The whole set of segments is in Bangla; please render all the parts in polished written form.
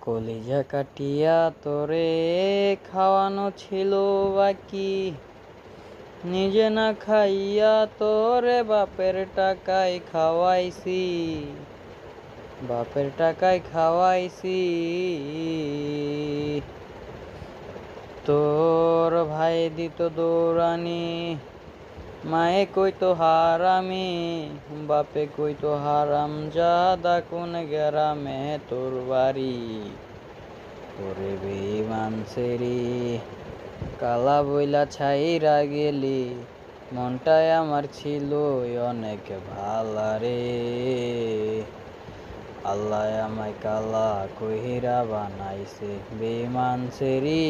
কলিজা কাটিয়া তোরে খাওয়ানো ছিল বাকি, নিজে না খাইয়া তোরে বাপের টাকায় খাওয়াইছি, বাপের টাকায় খাওয়াইছি। তোর ভাই দিত দৌড়ানি, মায়ে কইতো হারামি, বাপে কইতো হারাম জাদা, কোন গ্রামে তোর বাড়ি। ওরে বেঈমান সেরি, কালা বইলা ছাইরা গেলি, মনটায় আমার ছিল অনেক ভালা রে। আল্লাহ আমায় কালা কহিরা বানাইছে বেঈমান সেরি,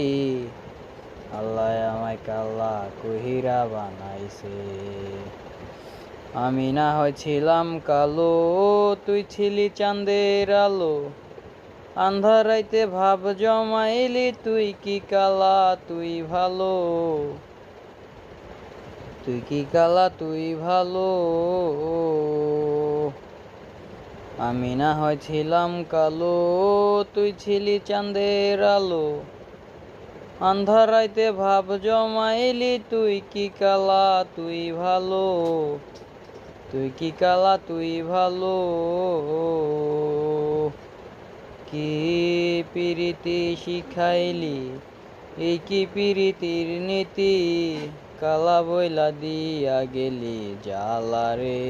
আল্লাহ আমায় কালা কহিরা বানাইছে। আমি না হয়েছিলাম কালো, তুই ছিলি চাঁদের আলো, আন্ধারাইতে ভাব জমাইলি, তুই কি কালা তুই ভালো, তুই কি কালা তুই ভালো। আমি না হয়েছিলাম কালো, তুই ছিলি চাঁদের আলো, আন্ধারাইতে ভাব জমাইলি, তুই কি কালা তুই ভালো, তুই কি কালা তুই ভালো। কি পিরিতি শিখাইলি, এই কি পিরিতির নীতি, কালা বইলা দিয়া গেলি জালা রে।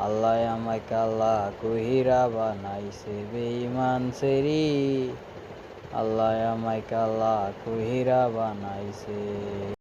আল্লাহ আমায় কালা কহিরা বানাইছে বেঈমান সেরি, আল্লাহ আমায় কালা কহিরা বানাইছে।